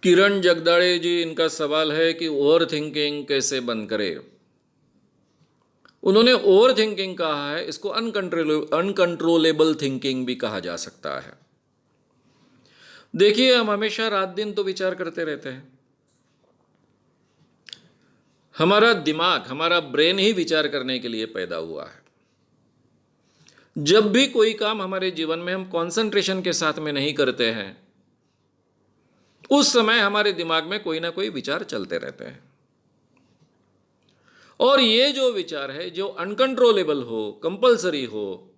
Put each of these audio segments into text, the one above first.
किरण जगदाड़े जी, इनका सवाल है कि ओवर थिंकिंग कैसे बंद करें। उन्होंने ओवर थिंकिंग कहा है, इसको अनकंट्रोलेबल थिंकिंग भी कहा जा सकता है। देखिए, हम हमेशा रात दिन तो विचार करते रहते हैं। हमारा दिमाग, हमारा ब्रेन ही विचार करने के लिए पैदा हुआ है। जब भी कोई काम हमारे जीवन में हम कंसंट्रेशन के साथ में नहीं करते हैं, उस समय हमारे दिमाग में कोई ना कोई विचार चलते रहते हैं। और ये जो विचार है, जो अनकंट्रोलेबल हो, कंपल्सरी हो,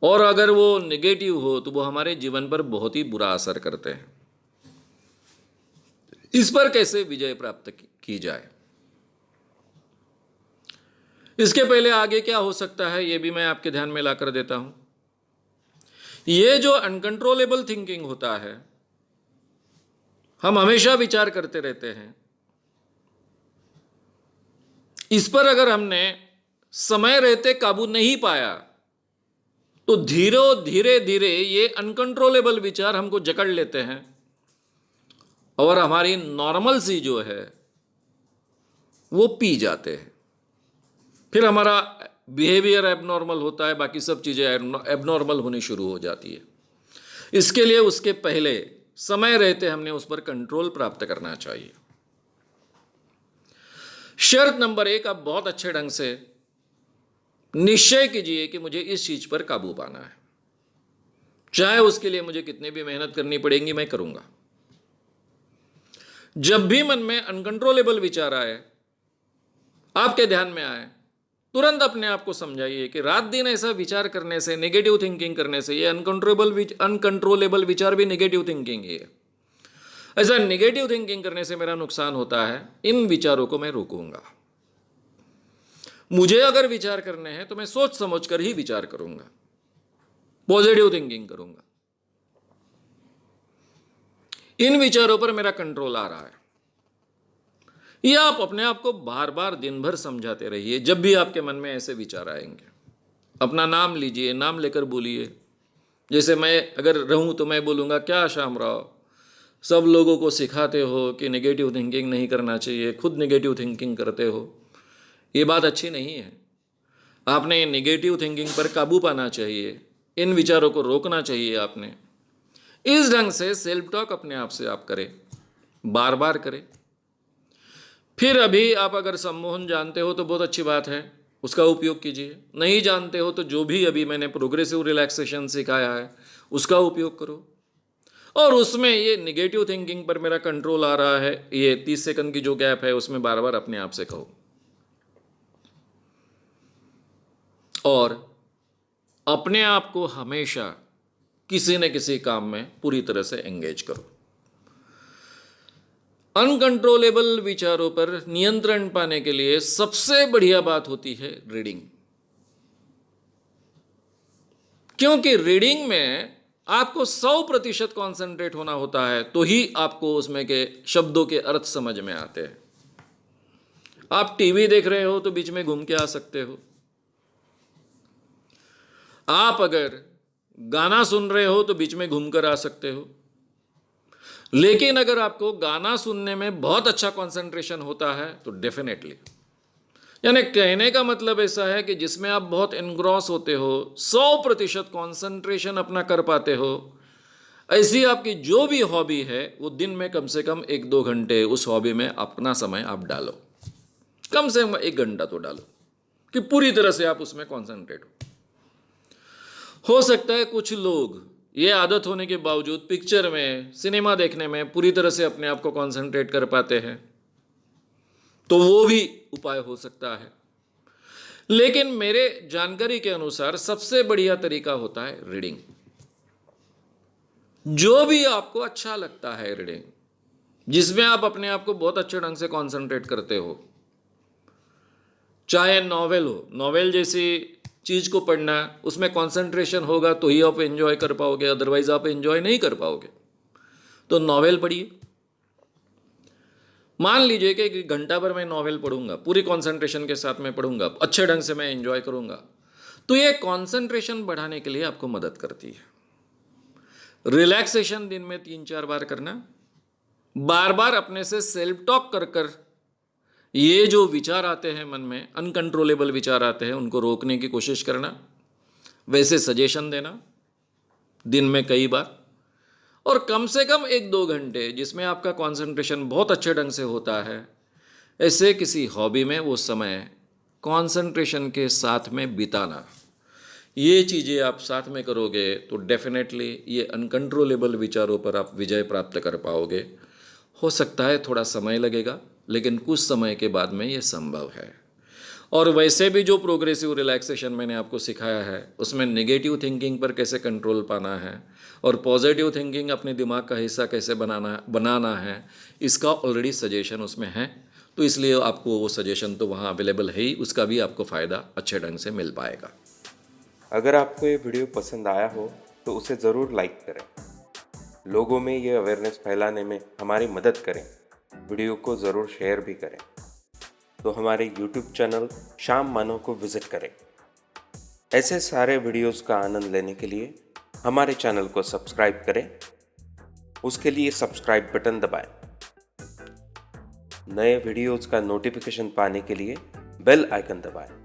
और अगर वो नेगेटिव हो, तो वो हमारे जीवन पर बहुत ही बुरा असर करते हैं। इस पर कैसे विजय प्राप्त की जाए, इसके पहले आगे क्या हो सकता है, ये भी मैं आपके ध्यान में लाकर देता हूं। ये जो अनकंट्रोलेबल थिंकिंग होता है, हम हमेशा विचार करते रहते हैं, इस पर अगर हमने समय रहते काबू नहीं पाया, तो धीरे धीरे ये अनकंट्रोलेबल विचार हमको जकड़ लेते हैं और हमारी नॉर्मल सी जो है वो पी जाते हैं। फिर हमारा बिहेवियर एबनॉर्मल होता है, बाकी सब चीज़ें एबनॉर्मल होनी शुरू हो जाती है। इसके लिए उसके पहले समय रहते हमने उस पर कंट्रोल प्राप्त करना चाहिए। शर्त नंबर 1, आप बहुत अच्छे ढंग से निश्चय कीजिए कि मुझे इस चीज पर काबू पाना है, चाहे उसके लिए मुझे कितनी भी मेहनत करनी पड़ेगी, मैं करूंगा। जब भी मन में अनकंट्रोलेबल विचार आए, आपके ध्यान में आए, तुरंत अपने आप को समझाइए कि रात दिन ऐसा विचार करने से, नेगेटिव थिंकिंग करने से, ये अनकंट्रोलेबल विचार भी नेगेटिव थिंकिंग है। ऐसा नेगेटिव थिंकिंग करने से मेरा नुकसान होता है, इन विचारों को मैं रोकूंगा। मुझे अगर विचार करने हैं तो मैं सोच समझ कर ही विचार करूंगा, पॉजिटिव थिंकिंग करूंगा। इन विचारों पर मेरा कंट्रोल आ रहा है। यह आप अपने आप को बार बार दिन भर समझाते रहिए। जब भी आपके मन में ऐसे विचार आएंगे, अपना नाम लीजिए, नाम लेकर बोलिए। जैसे मैं अगर रहूं तो मैं बोलूंगा, क्या शामराव, सब लोगों को सिखाते हो कि नेगेटिव थिंकिंग नहीं करना चाहिए, खुद नेगेटिव थिंकिंग करते हो। ये बात अच्छी नहीं है। आपने नेगेटिव थिंकिंग पर काबू पाना चाहिए, इन विचारों को रोकना चाहिए आपने। इस ढंग से सेल्फ टॉक अपने आप से आप करें, बार बार करें। फिर अभी आप अगर सम्मोहन जानते हो तो बहुत अच्छी बात है, उसका उपयोग कीजिए। नहीं जानते हो तो जो भी अभी मैंने प्रोग्रेसिव रिलैक्सेशन सिखाया है उसका उपयोग करो। और उसमें ये निगेटिव थिंकिंग पर मेरा कंट्रोल आ रहा है, ये 30 सेकंड की जो गैप है उसमें बार बार अपने आप से कहो। और अपने आप को हमेशा किसी न किसी काम में पूरी तरह से एंगेज करो। अनकंट्रोलेबल विचारों पर नियंत्रण पाने के लिए सबसे बढ़िया बात होती है रीडिंग। क्योंकि रीडिंग में आपको 100% कॉन्सेंट्रेट होना होता है, तो ही आपको उसमें के शब्दों के अर्थ समझ में आते हैं। आप टीवी देख रहे हो तो बीच में घूम के आ सकते हो। आप अगर गाना सुन रहे हो तो बीच में घूमकर आ सकते हो। लेकिन अगर आपको गाना सुनने में बहुत अच्छा कंसंट्रेशन होता है तो डेफिनेटली, यानी कहने का मतलब ऐसा है कि जिसमें आप बहुत एनग्रॉस होते हो, 100% कंसंट्रेशन अपना कर पाते हो, ऐसी आपकी जो भी हॉबी है वो दिन में कम से कम 1-2 घंटे उस हॉबी में अपना समय आप डालो। कम से कम 1 घंटा तो डालो कि पूरी तरह से आप उसमें कॉन्सेंट्रेट हो सकता है कुछ लोग ये आदत होने के बावजूद पिक्चर में, सिनेमा देखने में पूरी तरह से अपने आप को कंसंट्रेट कर पाते हैं, तो वो भी उपाय हो सकता है। लेकिन मेरे जानकारी के अनुसार सबसे बढ़िया तरीका होता है रीडिंग। जो भी आपको अच्छा लगता है रीडिंग, जिसमें आप अपने आप को बहुत अच्छे ढंग से कंसंट्रेट करते हो, चाहे नॉवेल हो, नॉवेल जैसी चीज को पढ़ना, उसमें कंसंट्रेशन होगा तो ही आप एंजॉय कर पाओगे, अदरवाइज आप एंजॉय नहीं कर पाओगे। तो नॉवेल पढ़िए। मान लीजिए कि 1 घंटा भर मैं नॉवेल पढ़ूंगा, पूरी कंसंट्रेशन के साथ में पढ़ूंगा, अच्छे ढंग से मैं एंजॉय करूंगा, तो ये कंसंट्रेशन बढ़ाने के लिए आपको मदद करती है। रिलैक्सेशन दिन में 3-4 बार करना, बार बार अपने से सेल्फ टॉक कर कर ये जो विचार आते हैं मन में, अनकंट्रोलेबल विचार आते हैं, उनको रोकने की कोशिश करना, वैसे सजेशन देना दिन में कई बार, और कम से कम 1-2 घंटे जिसमें आपका कंसंट्रेशन बहुत अच्छे ढंग से होता है, ऐसे किसी हॉबी में वो समय कंसंट्रेशन के साथ में बिताना। ये चीज़ें आप साथ में करोगे तो डेफिनेटली ये अनकंट्रोलेबल विचारों पर आप विजय प्राप्त कर पाओगे। हो सकता है थोड़ा समय लगेगा, लेकिन कुछ समय के बाद में ये संभव है। और वैसे भी जो प्रोग्रेसिव रिलैक्सेशन मैंने आपको सिखाया है, उसमें नेगेटिव थिंकिंग पर कैसे कंट्रोल पाना है और पॉजिटिव थिंकिंग अपने दिमाग का हिस्सा कैसे बनाना है, इसका ऑलरेडी सजेशन उसमें है। तो इसलिए आपको वो सजेशन तो वहाँ अवेलेबल है ही, उसका भी आपको फ़ायदा अच्छे ढंग से मिल पाएगा। अगर आपको ये वीडियो पसंद आया हो तो उसे ज़रूर लाइक करें, लोगों में ये अवेयरनेस फैलाने में हमारी मदद करें। वीडियो को ज़रूर शेयर भी करें। तो हमारे YouTube चैनल श्याम मानव को विज़िट करें। ऐसे सारे वीडियोस का आनंद लेने के लिए हमारे चैनल को सब्सक्राइब करें। उसके लिए सब्सक्राइब बटन दबाएं। नए वीडियोस का नोटिफिकेशन पाने के लिए बेल आइकन दबाएं।